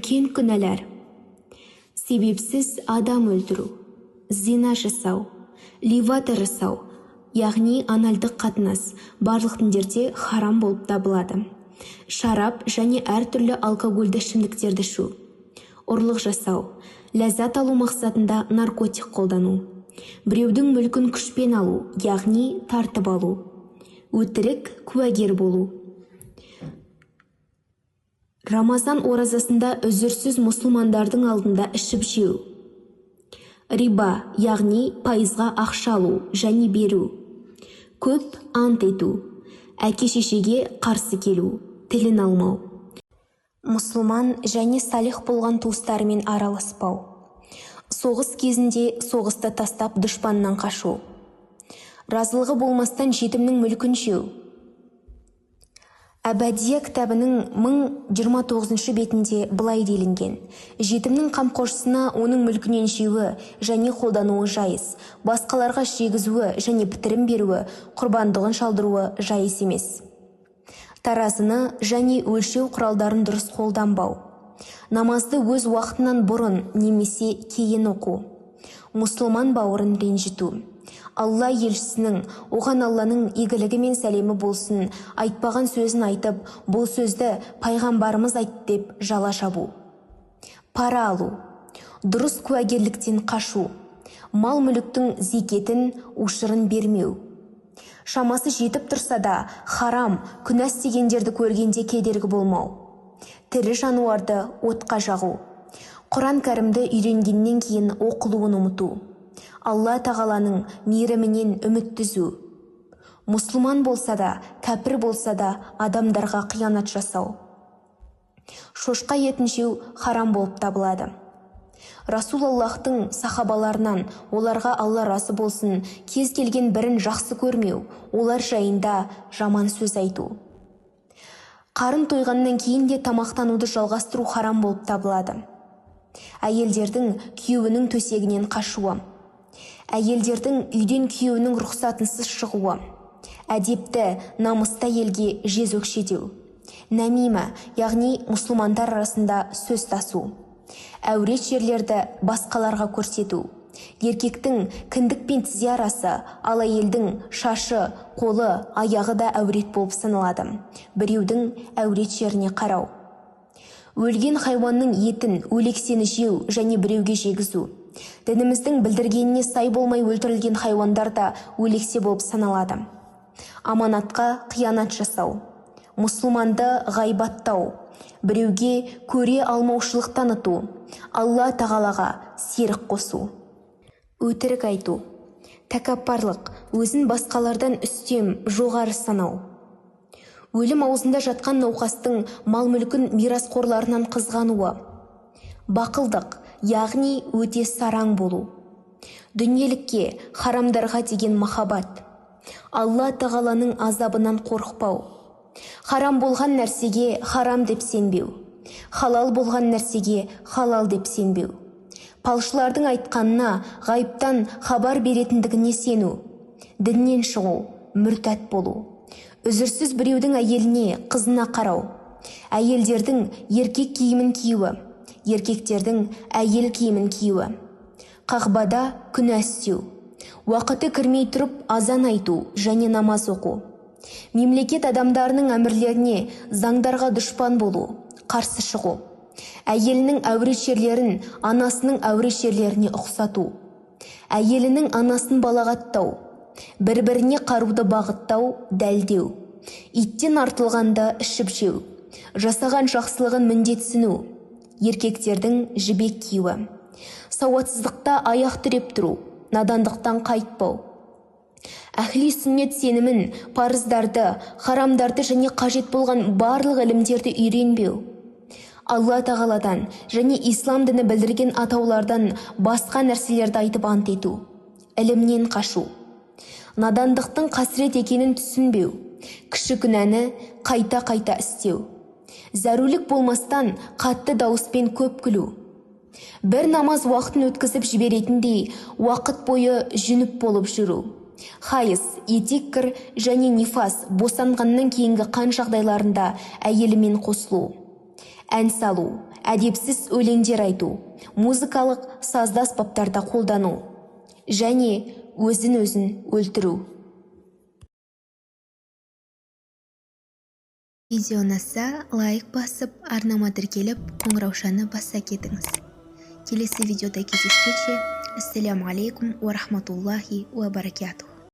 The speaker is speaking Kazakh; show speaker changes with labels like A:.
A: үлкен күнәлар: себепсіз адам өлтіру, зина жасау, ливата жасау, яғни анальдық қатынас барлық діндерде харам болып табылады. Шарап және әртүрлі алкогольді ішімдіктерді ішу, ұрлық жасау, ләззат алу мақсатында наркотик қолдану, біреудің мүлкін күшпен алу, яғни тартып алу, өтірік куәгер болу. Рамазан оразасында үзірсіз мұсылмандардың алдында ішіп жеу. Риба, яғни пайызға ақша алу және беру. Көп ант ету, әке-шешеге қарсы келу, тілін алмау. Мұсылман және салих болған туыстарымен араласпау. Соғыс кезінде соғысты тастап дұшпаннан қашу. Разылығы болмастан жетімнің мүлкін жеу. Әбәдия кітабының 1029 бетінде былай делінген: жетімнің қамқоршысына оның мүлкінен жеуі және қолдануы жайыз, басқаларға жегізуі және бітірім беруі, құрбандығын шалдыруы жайыз емес. Таразыны және өлшеу құралдарын дұрыс қолданбау. Намазды өз уақытынан бұрын немесе кейін оқу. Мұсылман бауырын ренжіту. Алла елшісінің, оған Алланың игілігі мен сәлемі болсын, айтпаған сөзін айтып, бұл сөзді пайғамбарымыз айтты деп жала жабу. Пара алу. Дұрыс куәгерліктен қашу. Мал мүліктің зекетін, ушырын бермеу. Шамасы жетіп тұрса да харам, күнә істегендерді көргенде кедергі болмау. Тірі жануарды отқа жағу. Құран кәрімді үйренгеннен кейін оқылуын ұмыту. Алла тағаланың мейірімінен үміт түзу. Мұсылман болса да, кәпір болса да адамдарға қиянат жасау. Шошқа етін жеу харам болып табылады. Расул Аллахтың сахабаларынан, оларға Алла разы болсын, кез келген бірін жақсы көрмеу, олар жайында жаман сөз айту. Қарын тойғаннан кейін де тамақтануды жалғастыру харам болып табылады. Әйелдердің күйеуінің төсегінен қашуы. Әйелдердің үйден күйеуінің рұқсатынсыз шығуы. Әдепті, намысты елге жез өкшедеу. Нәмима, яғни мұсылмандар арасында сөз тасу. Әурет жерлерді басқаларға көрсету. Еркектің кіндік пен тізе арасы, ал әйелдің шашы, қолы, аяғы да әурет болып саналады. Біреудің әурет жеріне қарау. Өлген хайуанның етін, өлексені жеу және біреуге жегізу. Дініміздің білдіргеніне сай болмай өлтірілген хайуандар да өлексе болып саналады. Аманатқа қиянат жасау. Мұсылманды ғайбаттау. Біреуге көре алмаушылық таныту. Алла тағалаға серік қосу. Өтірік айту. Тәкаппарлық, өзін басқалардан үстем, жоғары санау. Өлім аузында жатқан науқастың мал-мүлкін мирасқорларынан қызғануы. Бақылдық, яғни өте сараң болу. Дүниелікке, харамдарға деген махаббат. Алла тағаланың азабынан қорықпау. Харам болған нәрсеге харам деп сенбеу. Халал болған нәрсеге халал деп сенбеу. Палшылардың айтқанына, ғайыптан хабар беретіндігіне сену. Діннен шығу, мүртәт болу. Үзірсіз біреудің әйеліне, қызына қарау. Әйелдердің еркек киімін киюі, еркектердің әйел киімін киюі. Қағбада күнә істеу. Уақыты кірмей тұрып азан айту және намаз оқу. Мемлекет адамдарының әмірлеріне, заңдарға дұшпан болу, қарсы шығу. Әйелінің әурет жерлерін анасының әурет жерлеріне ұқсату. Әйелінің анасын балағаттау. Бір-біріне қаруды бағыттау, дәлдеу. Иттен артылғанда ішіп жеу. Жасаған жақсылығын міндетсіну. Еркектердің жібек киюі. Сауатсыздықта аяқ тіреп тұру, надандықтан қайтпау. Әхли сүннет сенімін, парыздарды, харамдарды және қажет болған барлық ілімдерді үйренбеу. Алла тағаладан және ислам діні білдірген атаулардан басқа нәрселерді айтып ант ету. Ілімнен қашу. Надандықтың қасірет екенін түсінбеу. Кіші күнәні қайта-қайта істеу. Зәрулік болмастан қатты дауыспен көп күлу. Бір намаз уақытын өткізіп жіберетіндей уақыт бойы жүніп болып жүру. Хайыз, етеккір және нифас босанғаннан кейінгі қан жағдайларында әйелімен қосылу. Ән салу, әдепсіз өлеңдер айту, музыкалық сазды аспаптарда қолдану және өзін-өзін өлтіру. Видео ұнаса, лайк басып, арнама тіркеліп, қоңыраушаны баса кетіңіз. Келесі видеода кездескенше, ассаляму алейкум уа рахматуллахи уа баракатух.